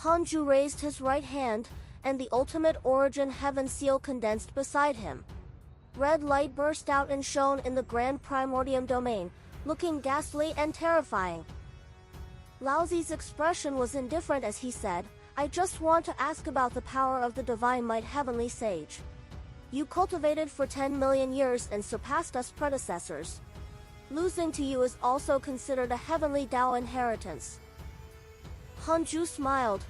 Hanju raised his right hand, and the ultimate origin heaven seal condensed beside him. Red light burst out and shone in the grand primordium domain, looking ghastly and terrifying. Laozi's expression was indifferent as he said, I just want to ask about the power of the divine might heavenly sage. You cultivated for 10 million years and surpassed us predecessors. Losing to you is also considered a heavenly Tao inheritance. Hanju smiled.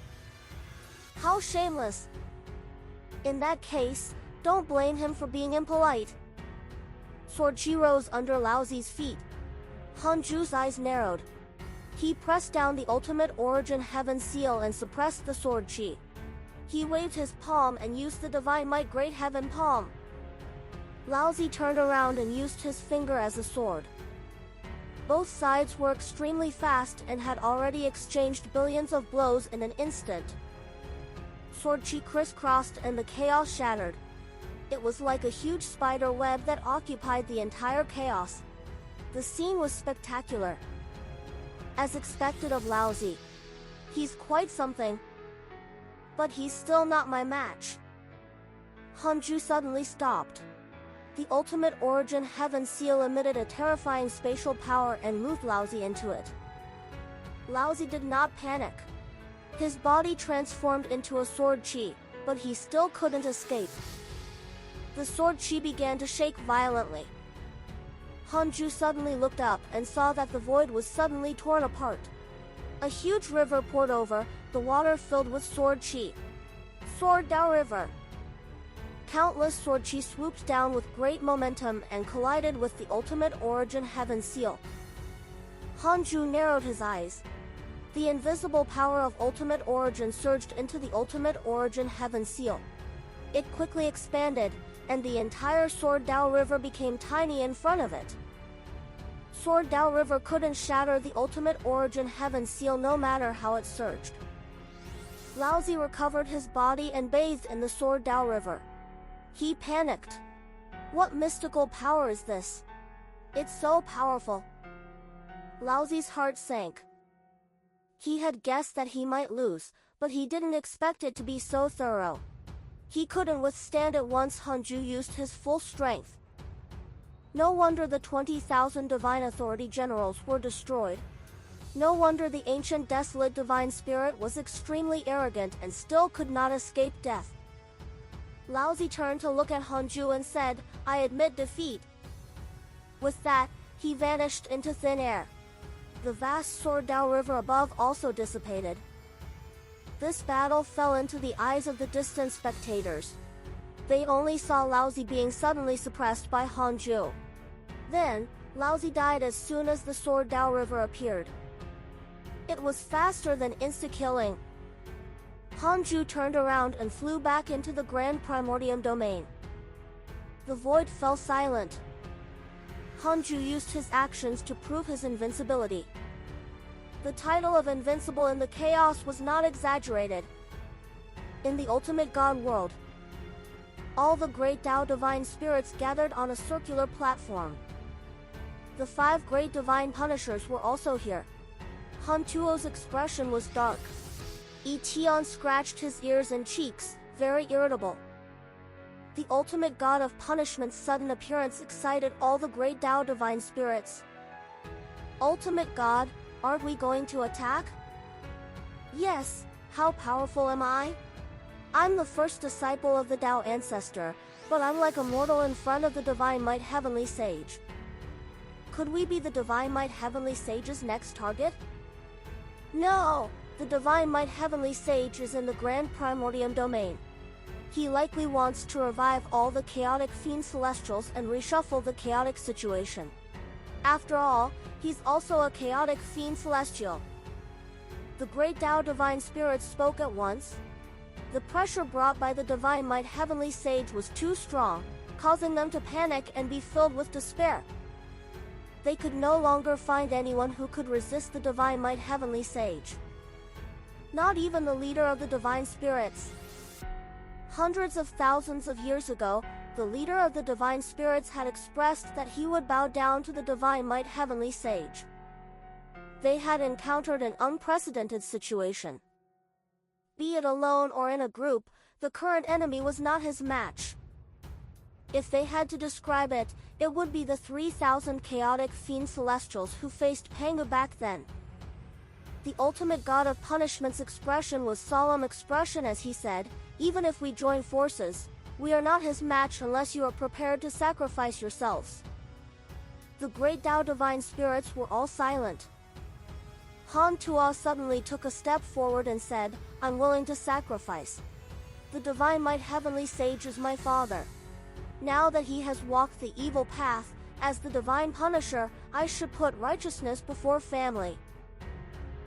How shameless. In that case, don't blame him for being impolite. Sword Chi rose under Laozi's feet. Hanju's eyes narrowed. He pressed down the ultimate origin heaven seal and suppressed the sword Chi. He waved his palm and used the divine might great heaven palm. Laozi turned around and used his finger as a sword. Both sides were extremely fast and had already exchanged billions of blows in an instant. Sword Chi crisscrossed and the chaos shattered. It was like a huge spider web that occupied the entire chaos. The scene was spectacular. As expected of Laozi. He's quite something. But he's still not my match. Hanju suddenly stopped. The ultimate origin heaven seal emitted a terrifying spatial power and moved Laozi into it. Laozi did not panic. His body transformed into a sword Chi, but he still couldn't escape. The sword Chi began to shake violently. Hanju suddenly looked up and saw that the void was suddenly torn apart. A huge river poured over, the water filled with sword Chi. Sword Dao River. Countless sword Chi swooped down with great momentum and collided with the ultimate origin heaven seal. Hanju narrowed his eyes. The invisible power of ultimate origin surged into the ultimate origin heaven seal. It quickly expanded, and the entire Sword Dao River became tiny in front of it. Sword Dao River couldn't shatter the ultimate origin heaven seal no matter how it surged. Laozi recovered his body and bathed in the Sword Dao River. He panicked. What mystical power is this? It's so powerful. Laozi's heart sank. He had guessed that he might lose, but he didn't expect it to be so thorough. He couldn't withstand it once Hanju used his full strength. No wonder the 20,000 divine authority generals were destroyed. No wonder the ancient desolate divine spirit was extremely arrogant and still could not escape death. Laozi turned to look at Hanju and said, I admit defeat. With that, he vanished into thin air. The vast Sword Dao River above also dissipated. This battle fell into the eyes of the distant spectators. They only saw Laozi being suddenly suppressed by Hanju. Then, Laozi died as soon as the Sword Dao River appeared. It was faster than insta-killing. Hanju turned around and flew back into the Grand Primordium domain. The void fell silent. Hanju used his actions to prove his invincibility. The title of invincible in the chaos was not exaggerated. In the ultimate God world, all the great Tao divine spirits gathered on a circular platform. The 5 great divine punishers were also here. Han Tuo's expression was dark. Yi Tian scratched his ears and cheeks, very irritable. The ultimate god of punishment's sudden appearance excited all the great Tao divine spirits. Ultimate god, aren't we going to attack? Yes, how powerful am I? I'm the first disciple of the Tao ancestor, but I'm like a mortal in front of the divine might heavenly sage. Could we be the divine might heavenly sage's next target? No! The divine might heavenly sage is in the grand primordium domain. He likely wants to revive all the chaotic fiend celestials and reshuffle the chaotic situation. After all, he's also a chaotic fiend celestial. The great Tao divine spirits spoke at once. The pressure brought by the divine might heavenly sage was too strong, causing them to panic and be filled with despair. They could no longer find anyone who could resist the divine might heavenly sage. Not even the leader of the divine spirits. Hundreds of thousands of years ago, the leader of the divine spirits had expressed that he would bow down to the divine might heavenly sage. They had encountered an unprecedented situation. be it alone or in a group, the current enemy was not his match. If they had to describe it, it would be the 3,000 chaotic fiend celestials who faced Pangu back then. The ultimate god of punishment's expression was solemn expression as he said, even if we join forces, we are not his match unless you are prepared to sacrifice yourselves. The great Tao divine spirits were all silent. Han Tuo suddenly took a step forward and said, I'm willing to sacrifice. The divine might heavenly sage is my father. Now that he has walked the evil path, as the divine punisher, I should put righteousness before family.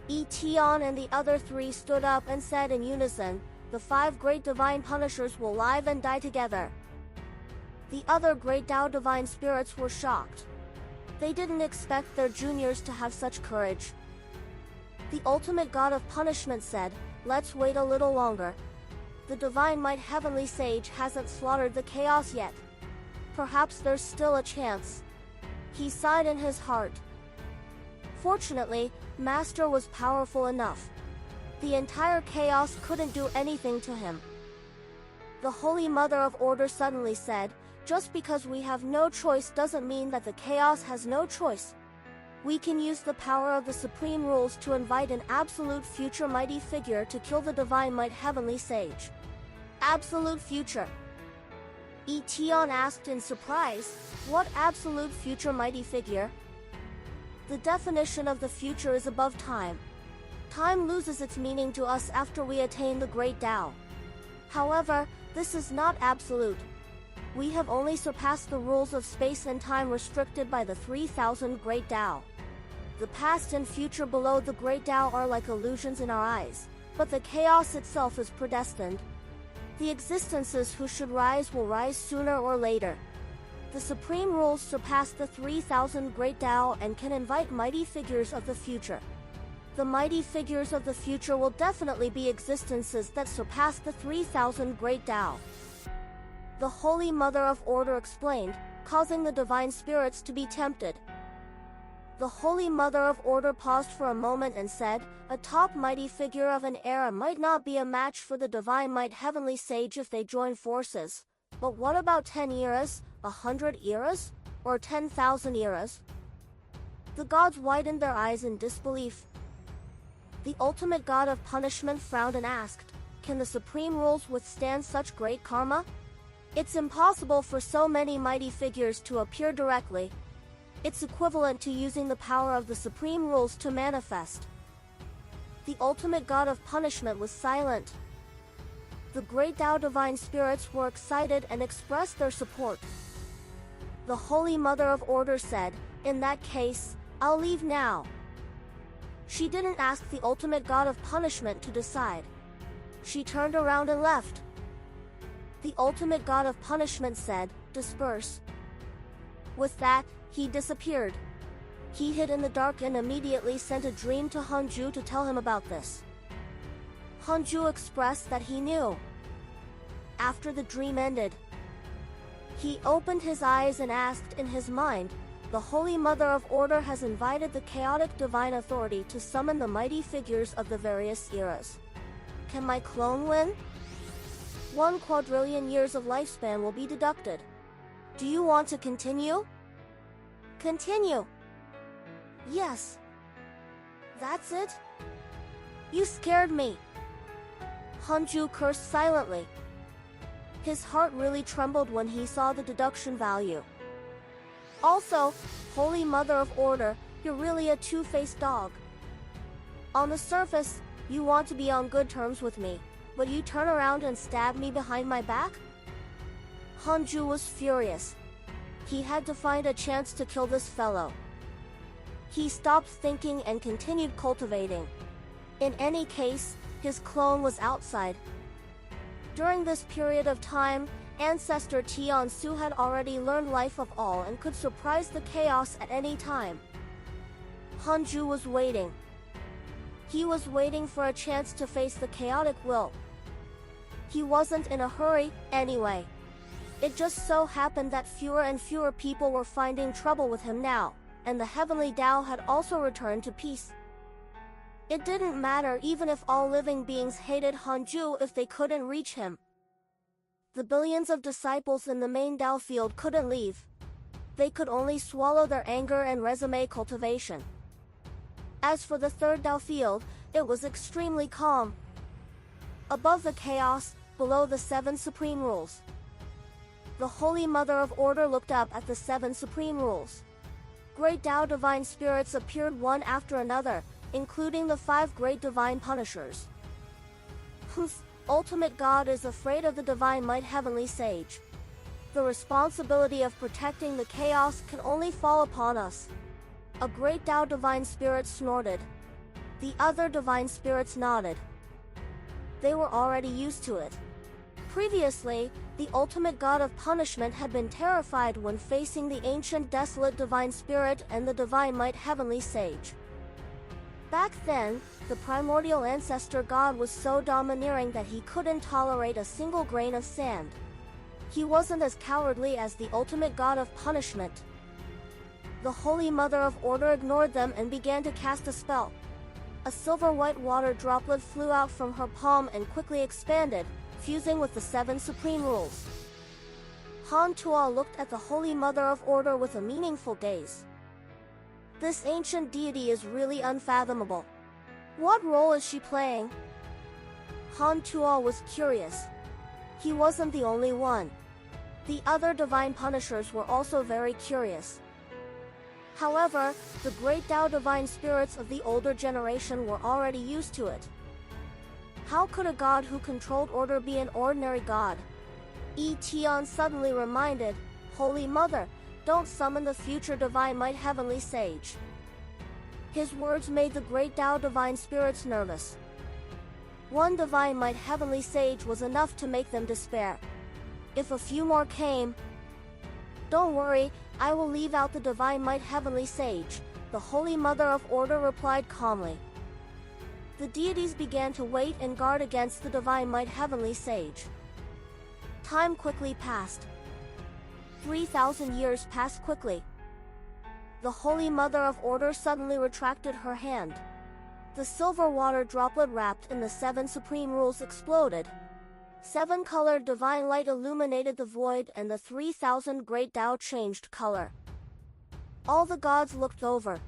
Etion and the other three stood up and said in unison, the 5 great divine punishers will live and die together. The other great Tao divine spirits were shocked. They didn't expect their juniors to have such courage. The ultimate god of punishment said, let's wait a little longer. The divine might heavenly sage hasn't slaughtered the chaos yet. Perhaps there's still a chance. He sighed in his heart. Fortunately, Master was powerful enough. The entire chaos couldn't do anything to him. The Holy Mother of Order suddenly said, just because we have no choice doesn't mean that the chaos has no choice. We can use the power of the supreme rules to invite an absolute future mighty figure to kill the divine might heavenly sage. Absolute future. Etion asked in surprise, what absolute future mighty figure? The definition of the future is above time. Time loses its meaning to us after we attain the great Tao. However, this is not absolute. We have only surpassed the rules of space and time restricted by the 3,000 great Tao. The past and future below the great Tao are like illusions in our eyes, but the chaos itself is predestined. The existences who should rise will rise sooner or later. The supreme rules surpass the 3,000 great Tao and can invite mighty figures of the future. The mighty figures of the future will definitely be existences that surpass the 3,000 great Tao. The Holy Mother of Order explained, causing the divine spirits to be tempted. The Holy Mother of Order paused for a moment and said, a top mighty figure of an era might not be a match for the divine might heavenly sage if they join forces. But what about 10 eras, 100 eras, or 10,000 eras? The gods widened their eyes in disbelief. The ultimate god of punishment frowned and asked, can the supreme rules withstand such great karma? It's impossible for so many mighty figures to appear directly. It's equivalent to using the power of the supreme rules to manifest. The ultimate god of punishment was silent. The great Tao divine spirits were excited and expressed their support. The Holy Mother of Order said, in that case, I'll leave now. She didn't ask the ultimate god of punishment to decide. She turned around and left. The ultimate god of punishment said, disperse. With that, he disappeared. He hid in the dark and immediately sent a dream to Hanju to tell him about this. Hanju expressed that he knew. After the dream ended, he opened his eyes and asked in his mind, the Holy Mother of Order has invited the chaotic divine authority to summon the mighty figures of the various eras. Can my clone win? 1 quadrillion years of lifespan will be deducted. Do you want to continue? Continue. Yes. That's it? You scared me. Hanju cursed silently. His heart really trembled when he saw the deduction value. Also, Holy Mother of Order, you're really a two-faced dog. On the surface, you want to be on good terms with me, but you turn around and stab me behind my back? Hanju was furious. He had to find a chance to kill this fellow. He stopped thinking and continued cultivating. In any case, his clone was outside. During this period of time, Ancestor Tiansu had already learned life of all and could surprise the chaos at any time. Hanju was waiting. He was waiting for a chance to face the chaotic will. He wasn't in a hurry, anyway. It just so happened that fewer and fewer people were finding trouble with him now, and the heavenly Tao had also returned to peace. It didn't matter even if all living beings hated Hanju if they couldn't reach him. The billions of disciples in the main Dao field couldn't leave. They could only swallow their anger and resume cultivation. As for the third Dao field, it was extremely calm. Above the chaos, below the 7 supreme rules. The Holy Mother of Order looked up at the 7 supreme rules. Great Dao divine spirits appeared one after another, including the 5 great divine punishers. Whose ultimate God is afraid of the divine might heavenly sage. The responsibility of protecting the chaos can only fall upon us. A great Dao divine spirit snorted. The other divine spirits nodded. They were already used to it. Previously, the ultimate god of punishment had been terrified when facing the ancient desolate divine spirit and the divine might heavenly sage. Back then, the primordial ancestor god was so domineering that he couldn't tolerate a single grain of sand. He wasn't as cowardly as the ultimate god of punishment. The Holy Mother of Order ignored them and began to cast a spell. A silver-white water droplet flew out from her palm and quickly expanded, fusing with the 7 supreme rules. Han Tuo looked at the Holy Mother of Order with a meaningful gaze. This ancient deity is really unfathomable. What role is she playing? Han Tuo was curious. He wasn't the only one. The other divine punishers were also very curious. However, the great Dao divine spirits of the older generation were already used to it. How could a god who controlled order be an ordinary god? Tian suddenly reminded, Holy Mother, don't summon the future divine might heavenly sage. His words made the great Dao divine spirits nervous. One divine might heavenly sage was enough to make them despair. If a few more came... Don't worry, I will leave out the divine might heavenly sage, the Holy Mother of Order replied calmly. The deities began to wait and guard against the divine might heavenly sage. Time quickly passed. 3,000 years passed quickly. The Holy Mother of Order suddenly retracted her hand. The silver water droplet wrapped in the 7 supreme rules exploded. 7-colored divine light illuminated the void and the 3,000 great Dao changed color. All the gods looked over.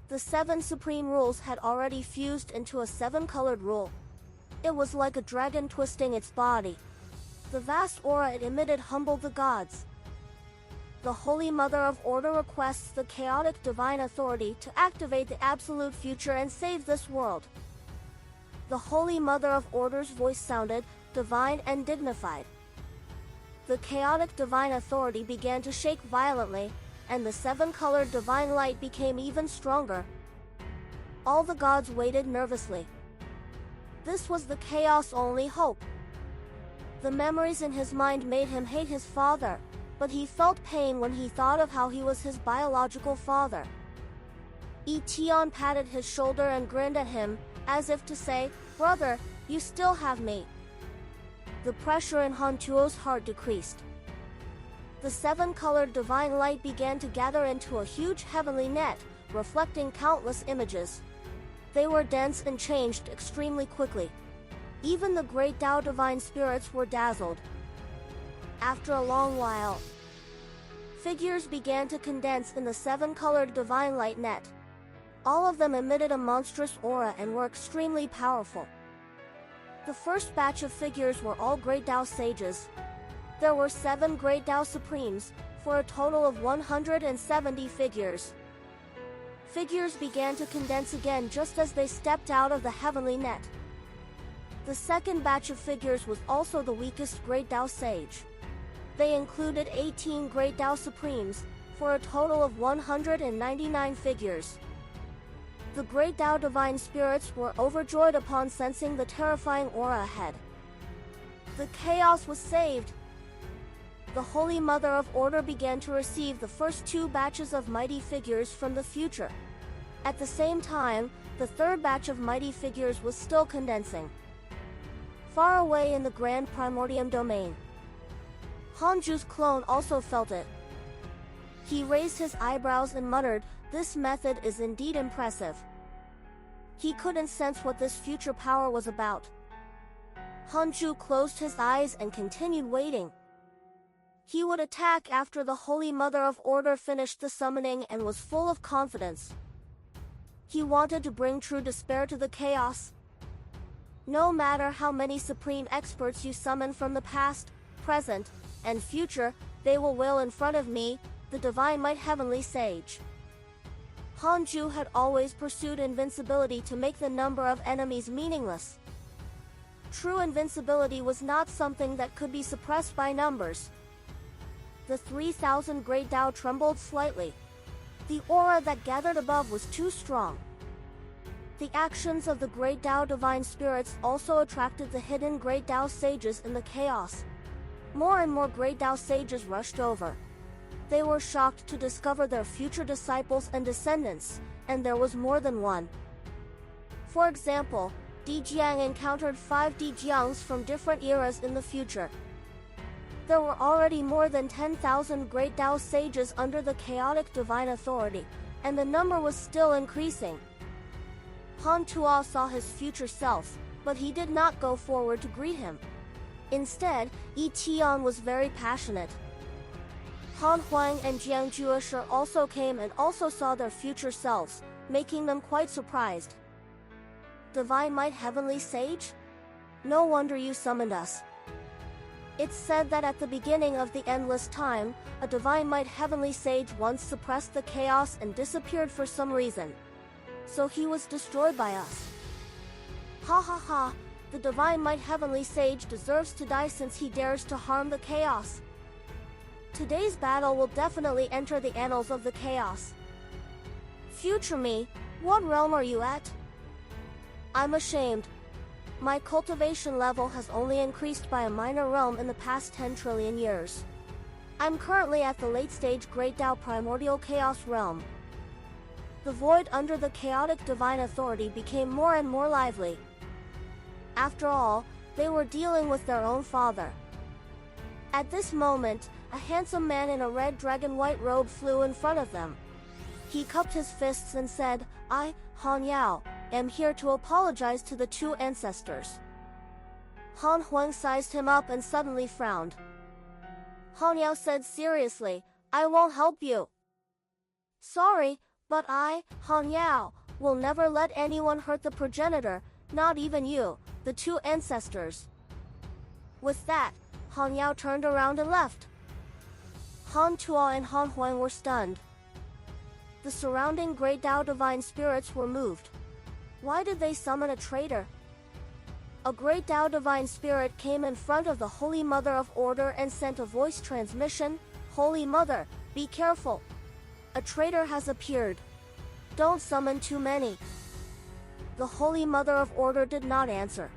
The 7 supreme rules had already fused into a 7-colored rule. It was like a dragon twisting its body. The vast aura it emitted humbled the gods. The Holy Mother of Order requests the chaotic divine authority to activate the absolute future and save this world. The Holy Mother of Order's voice sounded divine and dignified. The chaotic divine authority began to shake violently, and the 7-colored divine light became even stronger. All the gods waited nervously. This was the chaos' only hope. The memories in his mind made him hate his father, but he felt pain when he thought of how he was his biological father. Tian patted his shoulder and grinned at him, as if to say, "Brother, you still have me." The pressure in Han Tuo's heart decreased. The 7-colored divine light began to gather into a huge heavenly net, reflecting countless images. They were dense and changed extremely quickly. Even the great Dao divine spirits were dazzled. After a long while, figures began to condense in the 7-colored divine light net. All of them emitted a monstrous aura and were extremely powerful. The first batch of figures were all great Dao sages. There were 7 great Dao supremes, for a total of 170 figures. Figures began to condense again just as they stepped out of the heavenly net. The second batch of figures was also the weakest great Dao sage. They included 18 great Dao supremes, for a total of 199 figures. The great Dao divine spirits were overjoyed upon sensing the terrifying aura ahead. The chaos was saved. The Holy Mother of Order began to receive the first 2 batches of mighty figures from the future. At the same time, the third batch of mighty figures was still condensing. Far away in the Grand Primordium domain, Hanju's clone also felt it. He raised his eyebrows and muttered, "This method is indeed impressive." He couldn't sense what this future power was about. Hanju closed his eyes and continued waiting. He would attack after the Holy Mother of Order finished the summoning and was full of confidence. He wanted to bring true despair to the chaos. No matter how many supreme experts you summon from the past, present, and future, they will wail in front of me, the Divine Might Heavenly Sage. Hanju had always pursued invincibility to make the number of enemies meaningless. True invincibility was not something that could be suppressed by numbers. The 3,000 Great Tao trembled slightly. The aura that gathered above was too strong. The actions of the Great Tao Divine Spirits also attracted the hidden Great Tao Sages in the chaos. More and more Great Tao Sages rushed over. They were shocked to discover their future disciples and descendants, and there was more than one. For example, Dijiang encountered 5 Dijiangs from different eras in the future. There were already more than 10,000 Great Tao Sages under the chaotic divine authority, and the number was still increasing. Han Tuo saw his future self, but he did not go forward to greet him. Instead, Yi Tian was very passionate. Han Huang and Jiang Jueshe also came and also saw their future selves, making them quite surprised. Divine Might Heavenly Sage? No wonder you summoned us. It's said that at the beginning of the endless time, a Divine Might Heavenly Sage once suppressed the chaos and disappeared for some reason. So he was destroyed by us. Ha ha ha, the Divine Might Heavenly Sage deserves to die since he dares to harm the chaos. Today's battle will definitely enter the annals of the chaos. Future me, what realm are you at? I'm ashamed. My cultivation level has only increased by a minor realm in the past 10 trillion years. I'm currently at the late-stage Great Tao Primordial Chaos realm. The void under the chaotic divine authority became more and more lively. After all, they were dealing with their own father. At this moment, a handsome man in a red dragon white robe flew in front of them. He cupped his fists and said, I, Han Yao, am here to apologize to the 2 ancestors. Han Huang sized him up and suddenly frowned. Han Yao said seriously, I won't help you. Sorry, but I, Han Yao, will never let anyone hurt the progenitor, not even you, the 2 ancestors. With that, Han Yao turned around and left. Han Tuo and Han Huang were stunned. The surrounding Great Tao Divine Spirits were moved. Why did they summon a traitor? A Great Tao Divine Spirit came in front of the Holy Mother of Order and sent a voice transmission, Holy Mother, be careful. A traitor has appeared. Don't summon too many. The Holy Mother of Order did not answer.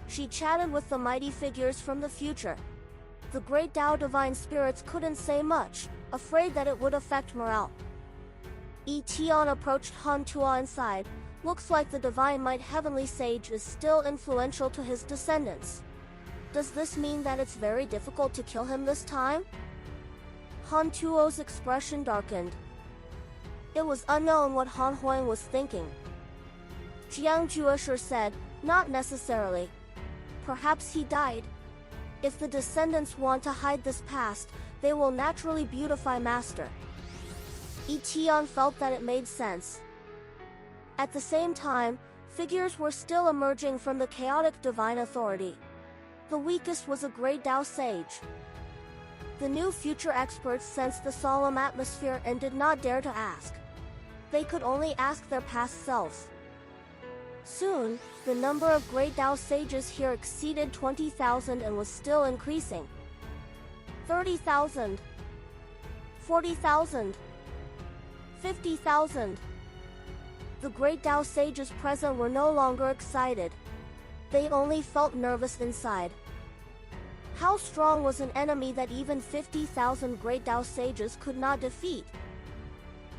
She chatted with the mighty figures from the future. The Great Tao Divine Spirits couldn't say much, afraid that it would affect morale. Yi Tian approached Han Tuo inside. Looks like the Divine Might Heavenly Sage is still influential to his descendants. Does this mean that it's very difficult to kill him this time? Han Tuo's expression darkened. It was unknown what Han Huang was thinking. Jiang Jueshe said, not necessarily. Perhaps he died. If the descendants want to hide this past, they will naturally beautify Master. Yi Tian felt that it made sense. At the same time, figures were still emerging from the chaotic divine authority. The weakest was a Great Tao Sage. The new future experts sensed the solemn atmosphere and did not dare to ask. They could only ask their past selves. Soon, the number of Great Tao Sages here exceeded 20,000 and was still increasing. 30,000. 40,000. 50,000. The Great Tao Sages present were no longer excited. They only felt nervous inside. How strong was an enemy that even 50,000 Great Tao Sages could not defeat?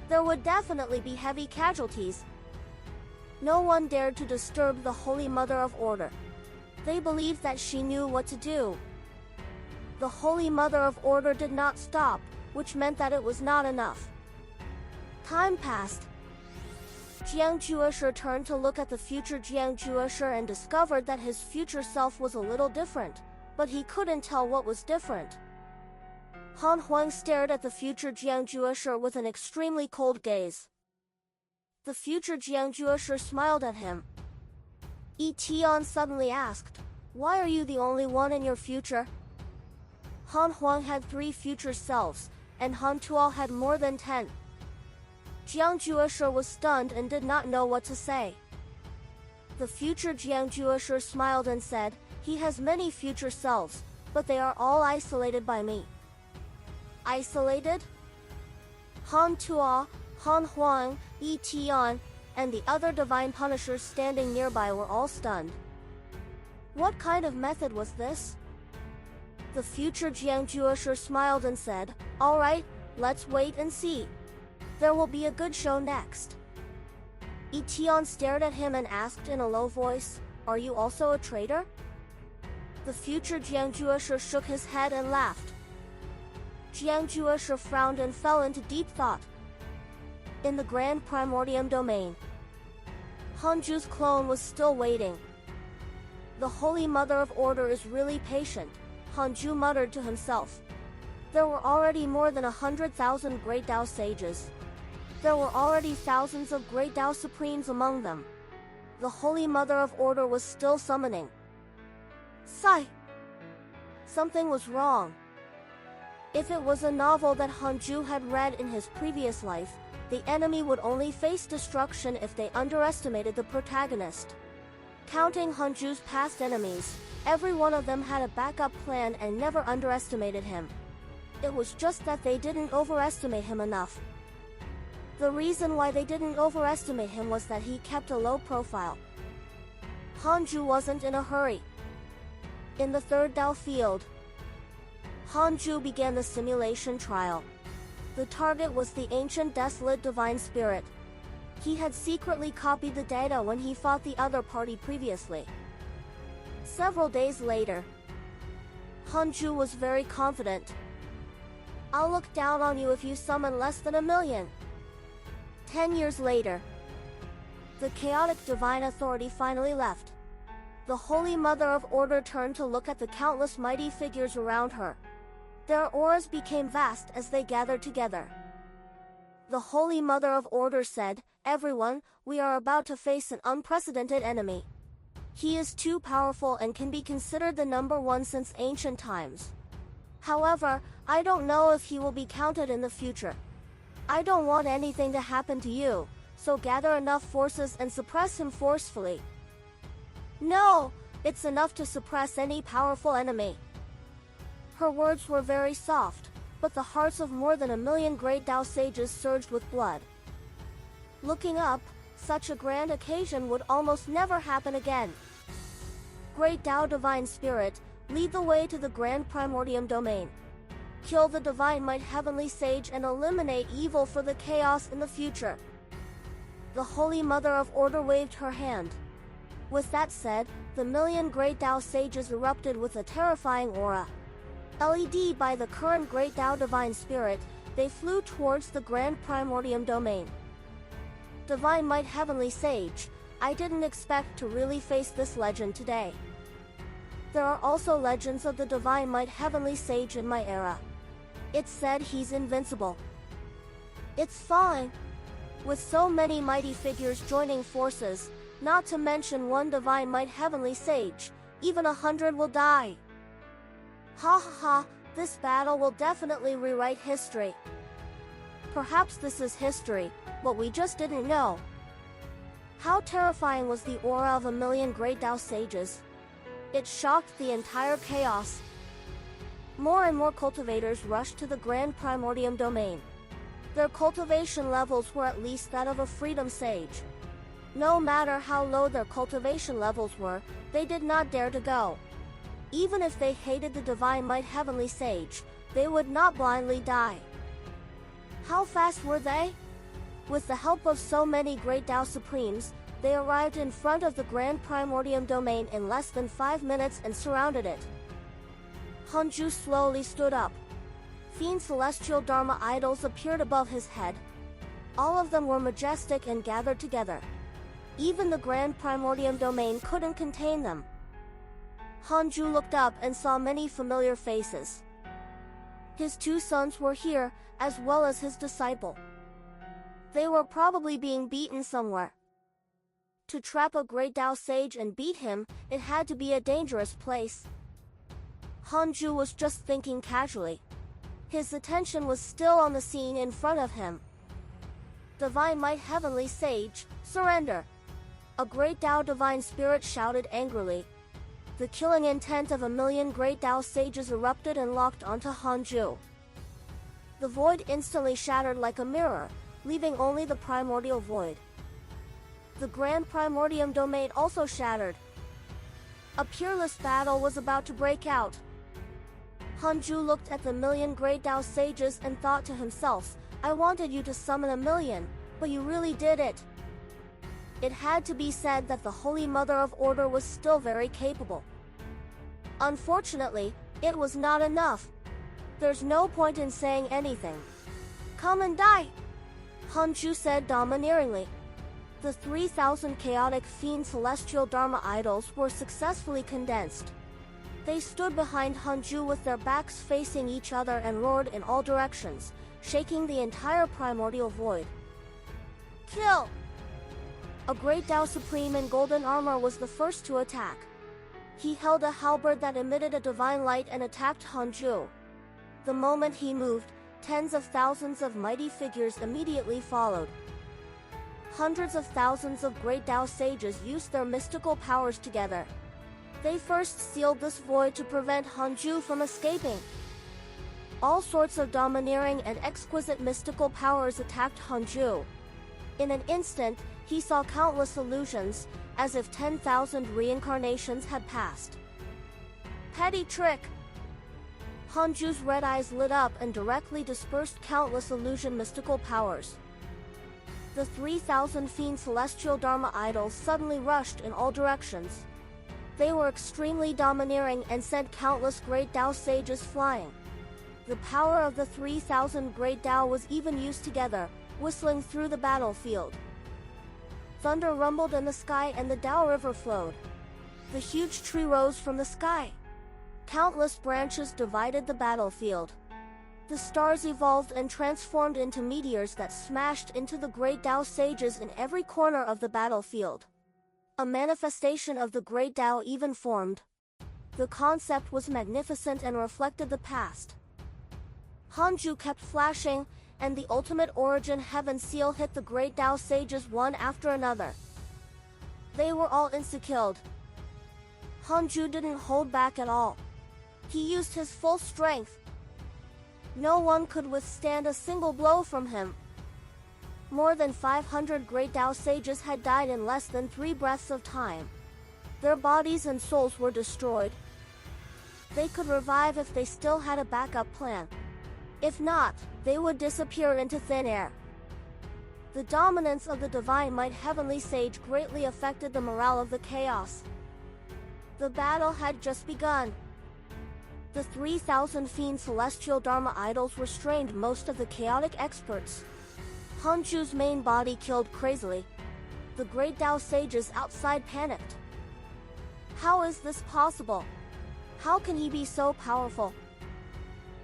There would definitely be heavy casualties. No one dared to disturb the Holy Mother of Order. They believed that she knew what to do. The Holy Mother of Order did not stop, which meant that it was not enough. Time passed. Jiang Jueshe turned to look at the future Jiang Jueshe and discovered that his future self was a little different, but he couldn't tell what was different. Han Huang stared at the future Jiang Jueshe with an extremely cold gaze. The future Jiang Jueshe smiled at him. Yi Tian suddenly asked, "Why are you the only one in your future?" Han Huang had 3 future selves, and Han Tuo had more than 10. Jiang Jueshe was stunned and did not know what to say. The future Jiang Jueshe smiled and said, "He has many future selves, but they are all isolated by me." Isolated? Han Tuo, Han Huang, Yi Tian, and the other divine punishers standing nearby were all stunned. What kind of method was this? The future Jiang Jueshe smiled and said, "All right, let's wait and see. There will be a good show next." Yi Tian stared at him and asked in a low voice, "Are you also a traitor?" The future Jiang Jueshe shook his head and laughed. Jiang Jueshe frowned and fell into deep thought. In the Grand Primordium domain, Hanju's clone was still waiting. The Holy Mother of Order is really patient, Hanju muttered to himself. There were already more than 100,000 Great Tao sages. There were already thousands of Great Tao Supremes among them. The Holy Mother of Order was still summoning. Sigh! Something was wrong. If it was a novel that Hanju had read in his previous life, the enemy would only face destruction if they underestimated the protagonist. Counting Hanju's past enemies, every one of them had a backup plan and never underestimated him. It was just that they didn't overestimate him enough. The reason why they didn't overestimate him was that he kept a low profile. Hanju wasn't in a hurry. In the third Tao field, Hanju began the simulation trial. The target was the ancient desolate divine spirit. He had secretly copied the data when he fought the other party previously. Several days later, Hanju was very confident. "I'll look down on you if you summon less than 1,000,000. 10 years later, the chaotic divine authority finally left. The Holy Mother of Order turned to look at the countless mighty figures around her. Their auras became vast as they gathered together. The Holy Mother of Order said, "Everyone, we are about to face an unprecedented enemy. He is too powerful and can be considered the number 1 since ancient times. However, I don't know if he will be counted in the future. I don't want anything to happen to you, so gather enough forces and suppress him forcefully." "No, it's enough to suppress any powerful enemy." Her words were very soft, but the hearts of more than 1,000,000 Great Tao sages surged with blood. Looking up, such a grand occasion would almost never happen again. Great Tao Divine Spirit, lead the way to the Grand Primordium domain. Kill the Divine Might Heavenly Sage and eliminate evil for the chaos in the future. The Holy Mother of Order waved her hand. With that said, the 1,000,000 Great Tao sages erupted with a terrifying aura. Led by the current Great Tao Divine Spirit, they flew towards the Grand Primordium domain. Divine Might Heavenly Sage, I didn't expect to really face this legend today. There are also legends of the Divine Might Heavenly Sage in my era. It's said he's invincible. It's fine. With so many mighty figures joining forces, not to mention one Divine Might Heavenly Sage, even 100 will die. Ha ha ha, this battle will definitely rewrite history. Perhaps this is history, but we just didn't know. How terrifying was the aura of 1,000,000 Great Tao sages? It shocked the entire chaos. More and more cultivators rushed to the Grand Primordium domain. Their cultivation levels were at least that of a freedom sage. No matter how low their cultivation levels were, they did not dare to go. Even if they hated the Divine Might Heavenly Sage, they would not blindly die. How fast were they? With the help of so many Great Tao Supremes, they arrived in front of the Grand Primordium domain in less than 5 minutes and surrounded it. Hanju slowly stood up. Fiend celestial Dharma idols appeared above his head. All of them were majestic and gathered together. Even the grand primordium domain couldn't contain them. Hanju looked up and saw many familiar faces. His two sons were here, as well as his disciple. They were probably being beaten somewhere. To trap a great Tao sage and beat him, it had to be a dangerous place. Hanju was just thinking casually. His attention was still on the scene in front of him. Divine Might Heavenly Sage, surrender! A great Tao divine spirit shouted angrily. The killing intent of 1,000,000 great Tao sages erupted and locked onto Hanju. The void instantly shattered like a mirror, leaving only the primordial void. The grand primordium domain also shattered. A peerless battle was about to break out. Hanju looked at the 1,000,000 great Tao sages and thought to himself, I wanted you to summon 1,000,000, but you really did it. It had to be said that the Holy Mother of Order was still very capable. Unfortunately, it was not enough. There's no point in saying anything. Come and die, Hanju said domineeringly. The 3,000 chaotic fiend celestial Dharma idols were successfully condensed. They stood behind Hanju with their backs facing each other and roared in all directions, shaking the entire primordial void. Kill! A great Tao Supreme in golden armor was the first to attack. He held a halberd that emitted a divine light and attacked Hanju. The moment he moved, tens of thousands of mighty figures immediately followed. Hundreds of thousands of great Tao sages used their mystical powers together. They first sealed this void to prevent Hanju from escaping. All sorts of domineering and exquisite mystical powers attacked Hanju. In an instant, he saw countless illusions, as if 10,000 reincarnations had passed. Petty trick! Hanju's red eyes lit up and directly dispersed countless illusion mystical powers. The 3,000 fiend celestial Dharma idols suddenly rushed in all directions. They were extremely domineering and sent countless great Tao sages flying. The power of the 3,000 great Tao was even used together, whistling through the battlefield. Thunder rumbled in the sky and the Tao River flowed. The huge tree rose from the sky. Countless branches divided the battlefield. The stars evolved and transformed into meteors that smashed into the great Tao sages in every corner of the battlefield. A manifestation of the great Tao even formed. The concept was magnificent and reflected the past. Hanju kept flashing, and the ultimate origin heaven seal hit the great Tao sages one after another. They were all insecure. Hanju didn't hold back at all. He used his full strength. No one could withstand a single blow from him. More than 500 great Tao sages had died in less than 3 breaths of time. Their bodies and souls were destroyed. They could revive if they still had a backup plan. If not, they would disappear into thin air. The dominance of the Divine Might Heavenly Sage greatly affected the morale of the chaos. The battle had just begun. The 3,000 fiend celestial Dharma idols restrained most of the chaotic experts. Hanju's main body killed crazily. The great Tao sages outside panicked. How is this possible? How can he be so powerful?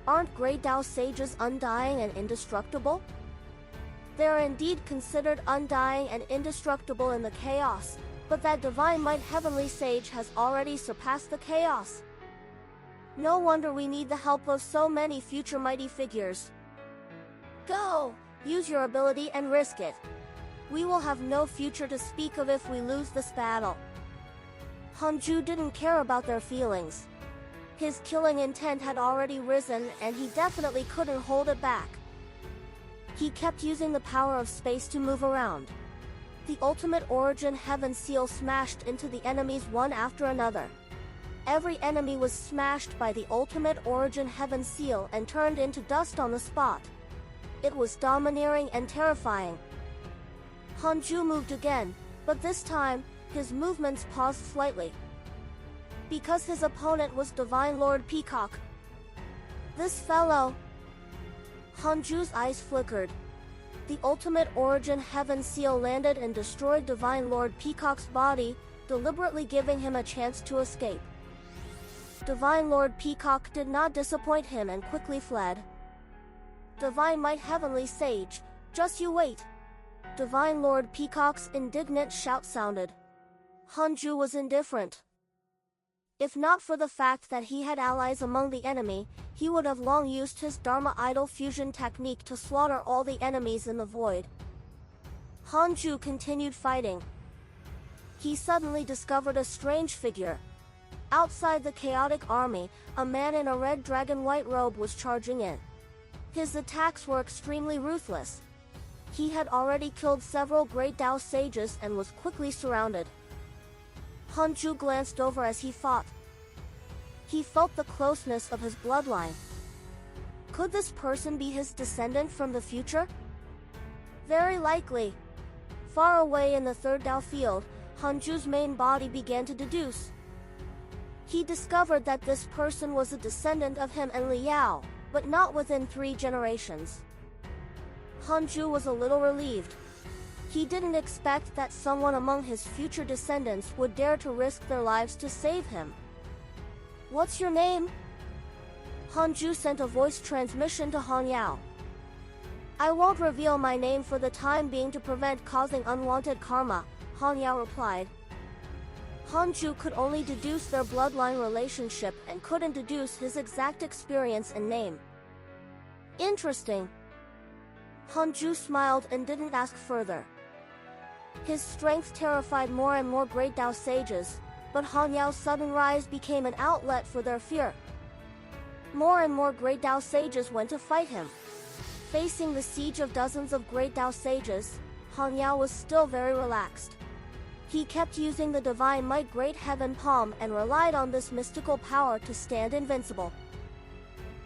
Aren't great Tao sages undying and indestructible? They are indeed considered undying and indestructible in the chaos, but that Divine Might Heavenly Sage has already surpassed the chaos. No wonder we need the help of so many future mighty figures. Go! Use your ability and risk it. We will have no future to speak of if we lose this battle. Hanju didn't care about their feelings. His killing intent had already risen and he definitely couldn't hold it back. He kept using the power of space to move around. The ultimate origin heaven seal smashed into the enemies one after another. Every enemy was smashed by the ultimate origin heaven seal and turned into dust on the spot. It was domineering and terrifying. Hanju moved again, but this time, his movements paused slightly. Because his opponent was Divine Lord Peacock. This fellow... Hanju's eyes flickered. the ultimate origin heaven seal landed and destroyed Divine Lord Peacock's body, deliberately giving him a chance to escape. Divine Lord Peacock did not disappoint him and quickly fled. Divine Might Heavenly Sage, just you wait. Divine Lord Peacock's indignant shout sounded. Hanju was indifferent. If not for the fact that he had allies among the enemy, he would have long used his Dharma Idol fusion technique to slaughter all the enemies in the void. Hanju continued fighting. He suddenly discovered a strange figure. Outside the chaotic army, a man in a red dragon white robe was charging in. His attacks were extremely ruthless. He had already killed several great Tao sages and was quickly surrounded. Hanju glanced over as he fought. He felt the closeness of his bloodline. Could this person be his descendant from the future? Very likely. Far away in the third Tao field, Hanju's main body began to deduce. He discovered that this person was a descendant of him and Liao, but not within 3 generations. Hanju was a little relieved. He didn't expect that someone among his future descendants would dare to risk their lives to save him. What's your name? Hanju sent a voice transmission to Han Yao. I won't reveal my name for the time being to prevent causing unwanted karma, Han Yao replied. Hanju could only deduce their bloodline relationship and couldn't deduce his exact experience and name. Interesting. Hanju smiled and didn't ask further. His strength terrified more and more great Tao sages, but Han Yao's sudden rise became an outlet for their fear. More and more great Tao sages went to fight him. Facing the siege of dozens of great Tao sages, Han Yao was still very relaxed. He kept using the Divine Might Great Heaven Palm and relied on this mystical power to stand invincible.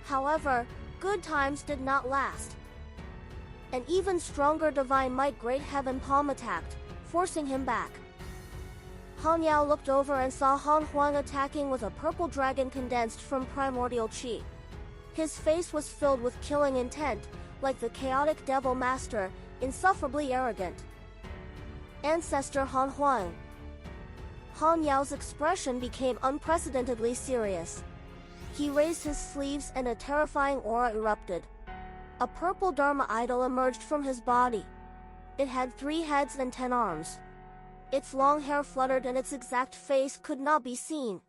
However, good times did not last. An even stronger Divine Might Great Heaven Palm attacked, forcing him back. Han Yao looked over and saw Han Huang attacking with a purple dragon condensed from primordial chi. His face was filled with killing intent, like the chaotic devil master, insufferably arrogant. Ancestor Han Huang. Han Yao's expression became unprecedentedly serious. He raised his sleeves and a terrifying aura erupted. A purple Dharma idol emerged from his body. It had 3 heads and 10 arms. Its long hair fluttered and its exact face could not be seen.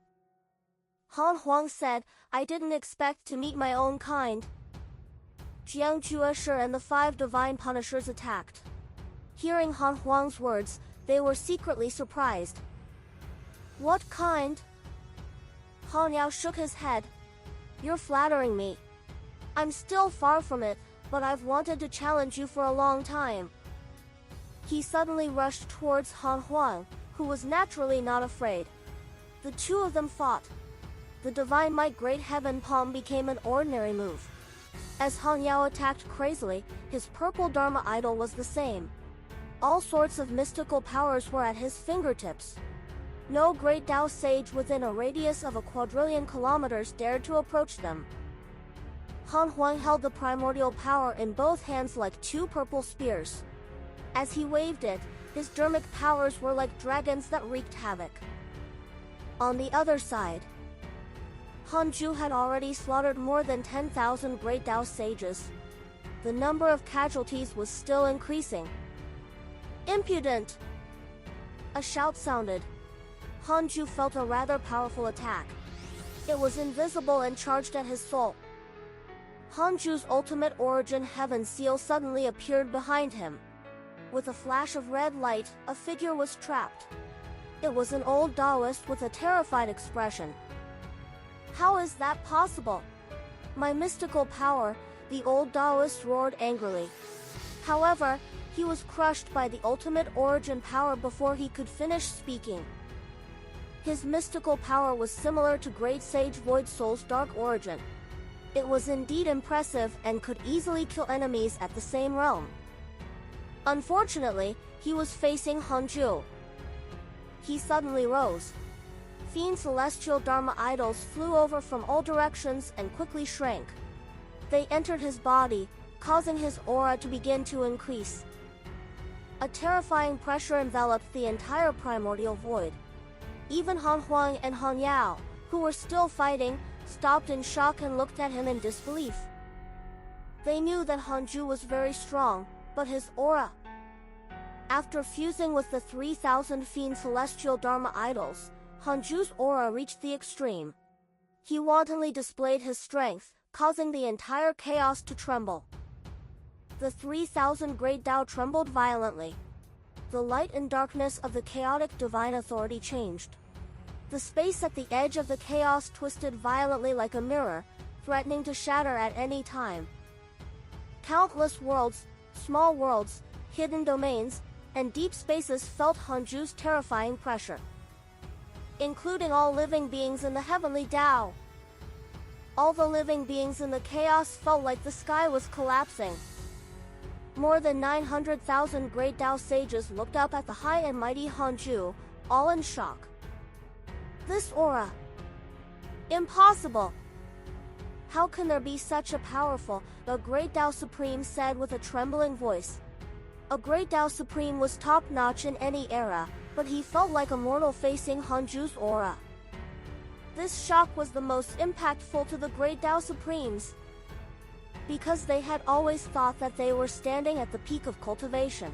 Han Huang said, I didn't expect to meet my own kind. Jiang Juesher and the 5 divine punishers attacked. Hearing Han Huang's words, they were secretly surprised. What kind? Han Yao shook his head. You're flattering me. I'm still far from it, but I've wanted to challenge you for a long time. He suddenly rushed towards Han Huang, who was naturally not afraid. The 2 of them fought. The Divine Might Great Heaven Palm became an ordinary move. As Han Yao attacked crazily, his purple Dharma idol was the same. All sorts of mystical powers were at his fingertips. No great Tao sage within a radius of a quadrillion kilometers dared to approach them. Han Huang held the primordial power in both hands like 2 purple spears. As he waved it, his dermic powers were like dragons that wreaked havoc. On the other side, Hanju had already slaughtered more than 10,000 great Tao sages. The number of casualties was still increasing. Impudent! A shout sounded. Hanju felt a rather powerful attack. It was invisible and charged at his soul. Hanju's ultimate origin heaven seal suddenly appeared behind him. With a flash of red light, a figure was trapped. It was an old Taoist with a terrified expression. How is that possible? My mystical power, the old Taoist roared angrily. However, he was crushed by the ultimate origin power before he could finish speaking. His mystical power was similar to Great Sage Void Soul's dark origin. It was indeed impressive and could easily kill enemies at the same realm. Unfortunately, he was facing Hanju. He suddenly rose. Fiend celestial Dharma idols flew over from all directions and quickly shrank. They entered his body, causing his aura to begin to increase. A terrifying pressure enveloped the entire primordial void. Even Han Huang and Han Yao, who were still fighting, stopped in shock and looked at him in disbelief. They knew that Hanju was very strong, but his aura. After fusing with the 3,000 fiend celestial Dharma idols, Hanju's aura reached the extreme. He wantonly displayed his strength, causing the entire chaos to tremble. The 3,000 great Tao trembled violently. The light and darkness of the chaotic divine authority changed. The space at the edge of the chaos twisted violently like a mirror, threatening to shatter at any time. Countless worlds, small worlds, hidden domains, and deep spaces felt Hanju's terrifying pressure, including all living beings in the heavenly Tao. All the living beings in the chaos felt like the sky was collapsing. More than 900,000 great Tao sages looked up at the high and mighty Hanju, all in shock. This aura. Impossible! How can there be such a powerful, a great Tao Supreme said with a trembling voice. A great Tao Supreme was top-notch in any era, but he felt like a mortal facing Hanju's aura. This shock was the most impactful to the great Tao Supremes, because they had always thought that they were standing at the peak of cultivation.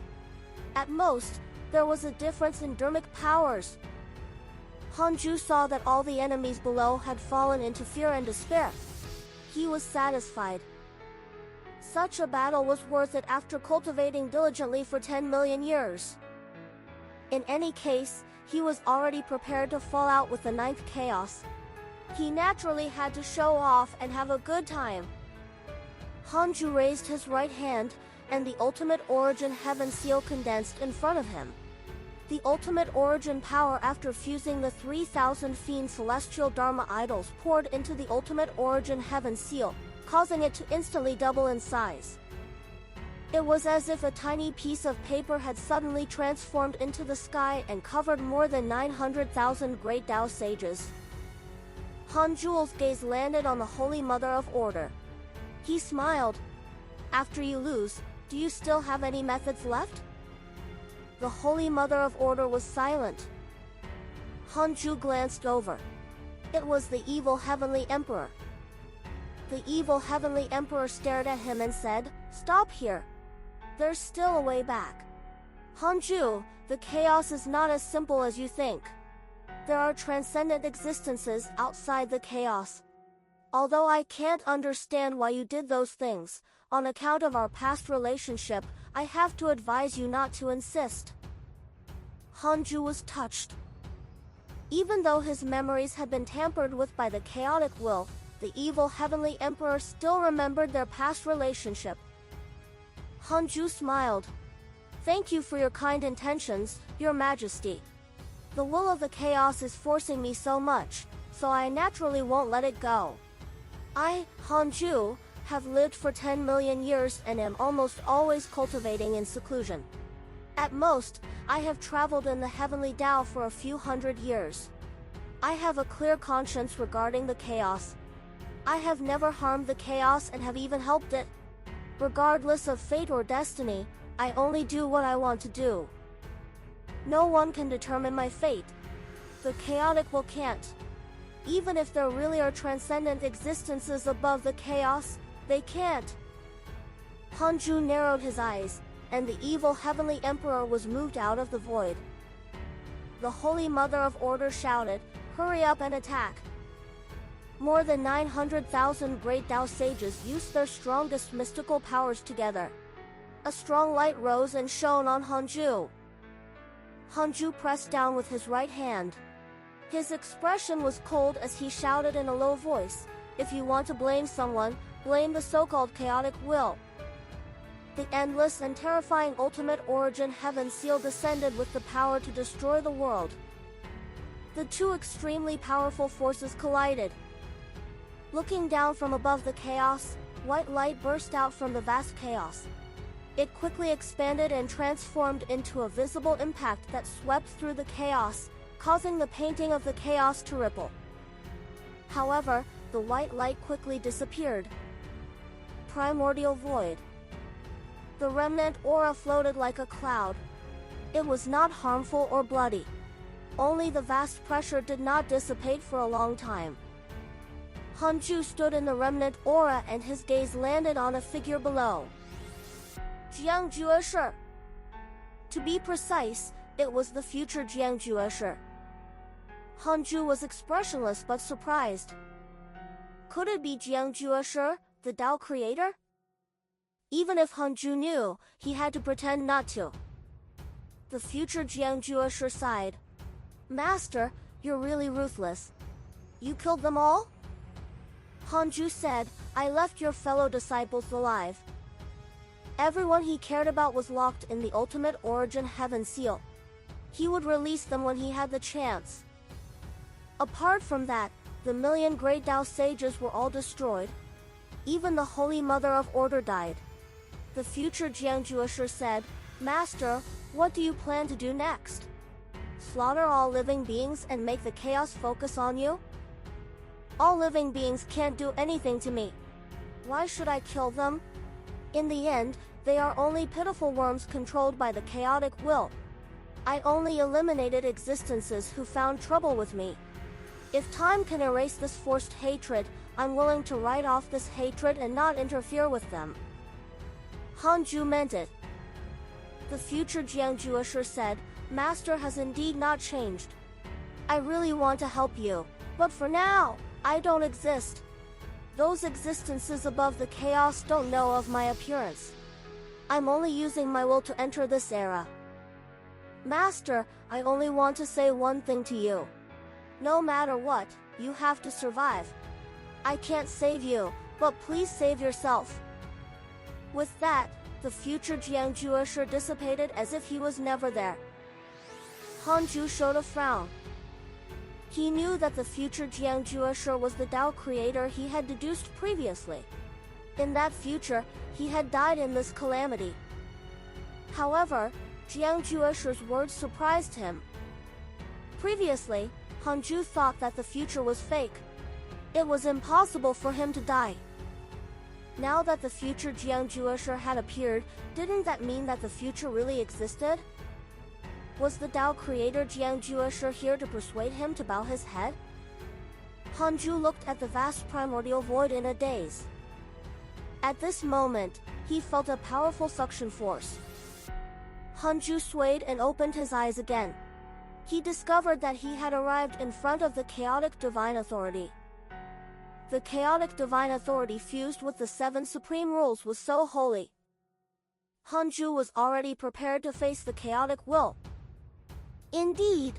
At most, there was a difference in dermic powers. Hanju saw that all the enemies below had fallen into fear and despair. He was satisfied. Such a battle was worth it after cultivating diligently for 10 million years. In any case, he was already prepared to fall out with the ninth chaos. He naturally had to show off and have a good time. Hanju raised his right hand, and the ultimate origin heaven seal condensed in front of him. The ultimate origin power after fusing the 3,000 fiend celestial Dharma idols poured into the ultimate origin heaven seal, causing it to instantly double in size. It was as if a tiny piece of paper had suddenly transformed into the sky and covered more than 900,000 great Tao sages. Hanju's gaze landed on the Holy Mother of Order. He smiled. After you lose, do you still have any methods left? The Holy Mother of Order was silent. Hanju glanced over. It was the evil Heavenly Emperor. The evil Heavenly Emperor stared at him and said, "Stop here. There's still a way back. Hanju, the chaos is not as simple as you think. There are transcendent existences outside the chaos. Although I can't understand why you did those things, on account of our past relationship, I have to advise you not to insist." Hanju was touched. Even though his memories had been tampered with by the chaotic will, the evil Heavenly Emperor still remembered their past relationship. Hanju smiled. "Thank you for your kind intentions, Your Majesty. The will of the chaos is forcing me so much, so I naturally won't let it go. I, Hanju, have lived for 10 million years and am almost always cultivating in seclusion. At most, I have traveled in the heavenly Tao for a few hundred years. I have a clear conscience regarding the chaos. I have never harmed the chaos and have even helped it. Regardless of fate or destiny, I only do what I want to do. No one can determine my fate. The chaotic will can't. Even if there really are transcendent existences above the chaos, they can't." Hanju narrowed his eyes, and the evil Heavenly Emperor was moved out of the void. The Holy Mother of Order shouted, "Hurry up and attack." More than 900,000 great Tao sages used their strongest mystical powers together. A strong light rose and shone on Hanju. Hanju pressed down with his right hand. His expression was cold as he shouted in a low voice, "If you want to blame someone, blame the so-called chaotic will." The endless and terrifying ultimate origin heaven seal descended with the power to destroy the world. The two extremely powerful forces collided. Looking down from above the chaos, white light burst out from the vast chaos. It quickly expanded and transformed into a visible impact that swept through the chaos, causing the painting of the chaos to ripple. However, the white light quickly disappeared. Primordial void. The remnant aura floated like a cloud. It was not harmful or bloody. Only the vast pressure did not dissipate for a long time. Hanju stood in the remnant aura and his gaze landed on a figure below. Jiangjueshi. To be precise, it was the future Jiangjueshi. Hanju was expressionless but surprised. Could it be Jiangjueshi, the Tao creator? Even if Hanju knew, he had to pretend not to. The future Jiangjueshi sighed. Master, you're really ruthless. You killed them all? Hanju said, I left your fellow disciples alive. Everyone he cared about was locked in the ultimate origin heaven seal. He would release them when he had the chance. Apart from that, the million great Tao sages were all destroyed. Even the Holy Mother of Order died. The future Jiangjueshi said, Master, what do you plan to do next? Slaughter all living beings and make the chaos focus on you? All living beings can't do anything to me. Why should I kill them? In the end, they are only pitiful worms controlled by the chaotic will. I only eliminated existences who found trouble with me. If time can erase this forced hatred, I'm willing to write off this hatred and not interfere with them. Hanju meant it. The future Jiangjueshi said, Master has indeed not changed. I really want to help you, but for now, I don't exist. Those existences above the chaos don't know of my appearance. I'm only using my will to enter this era. Master, I only want to say one thing to you. No matter what, you have to survive. I can't save you, but please save yourself. With that, the future Jiangjueshi dissipated as if he was never there. Hanju showed a frown. He knew that the future Jiangjueshi was the Tao creator he had deduced previously. In that future, he had died in this calamity. However, Jiangjueshi's words surprised him. Previously, Hanju thought that the future was fake. It was impossible for him to die. Now that the future Jiangjueshi had appeared, didn't that mean that the future really existed? Was the Tao creator Jiangjueshi here to persuade him to bow his head? Hanju looked at the vast primordial void in a daze. At this moment, he felt a powerful suction force. Hanju swayed and opened his eyes again. He discovered that he had arrived in front of the chaotic divine authority. The chaotic divine authority fused with the 7 supreme rules was so holy. Hanju was already prepared to face the chaotic will. Indeed,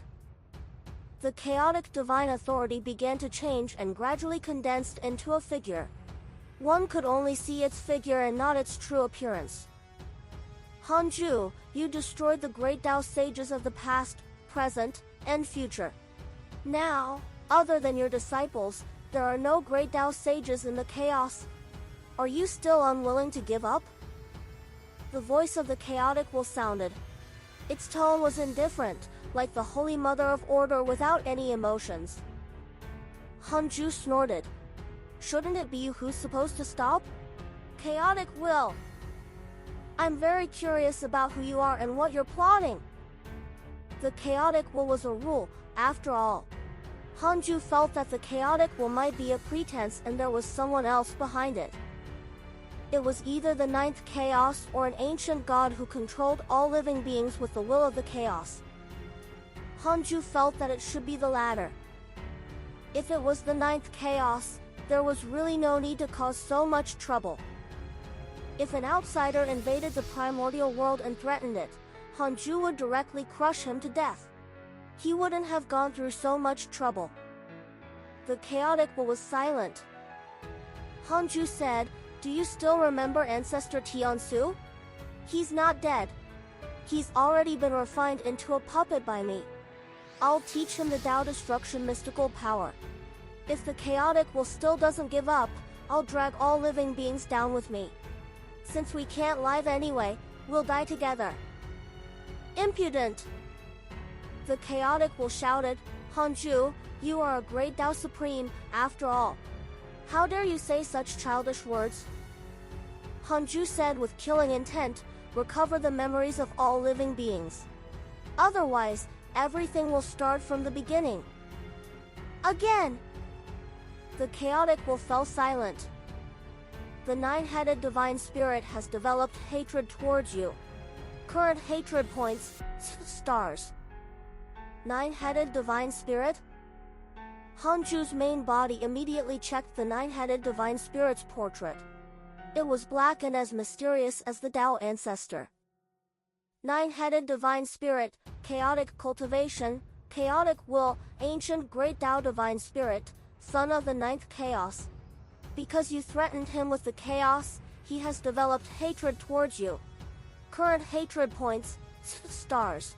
the chaotic divine authority began to change and gradually condensed into a figure. One could only see its figure and not its true appearance. Hanju, you destroyed the great Tao sages of the past, present, and future. Now, other than your disciples, there are no great Tao sages in the chaos. Are you still unwilling to give up? The voice of the chaotic will sounded. Its tone was indifferent, like the Holy Mother of Order without any emotions. Hanju snorted. Shouldn't it be you who's supposed to stop? Chaotic will. I'm very curious about who you are and what you're plotting. The chaotic will was a rule, after all. Hanju felt that the chaotic will might be a pretense and there was someone else behind it. It was either the 9th chaos or an ancient god who controlled all living beings with the will of the chaos. Hanju felt that it should be the latter. If it was the 9th chaos, there was really no need to cause so much trouble. If an outsider invaded the primordial world and threatened it, Hanju would directly crush him to death. He wouldn't have gone through so much trouble. The chaotic will was silent. Hanju said, Do you still remember Ancestor Tiansu? He's not dead. He's already been refined into a puppet by me. I'll teach him the Tao Destruction mystical power. If the chaotic will still doesn't give up, I'll drag all living beings down with me. Since we can't live anyway, we'll die together. Impudent! The chaotic will shouted, Hanju, you are a great Tao Supreme, after all. How dare you say such childish words? Hanju said with killing intent, recover the memories of all living beings. Otherwise, everything will start from the beginning. Again! The chaotic will fell silent. The nine-headed divine spirit has developed hatred towards you. Current hatred points, stars. Nine-headed divine spirit? Hanju's main body immediately checked the nine-headed divine spirit's portrait. It was black and as mysterious as the Tao ancestor. Nine-headed divine spirit, chaotic cultivation, chaotic will, ancient great Tao divine spirit, son of the ninth chaos. Because you threatened him with the chaos, he has developed hatred towards you. Current hatred points, stars.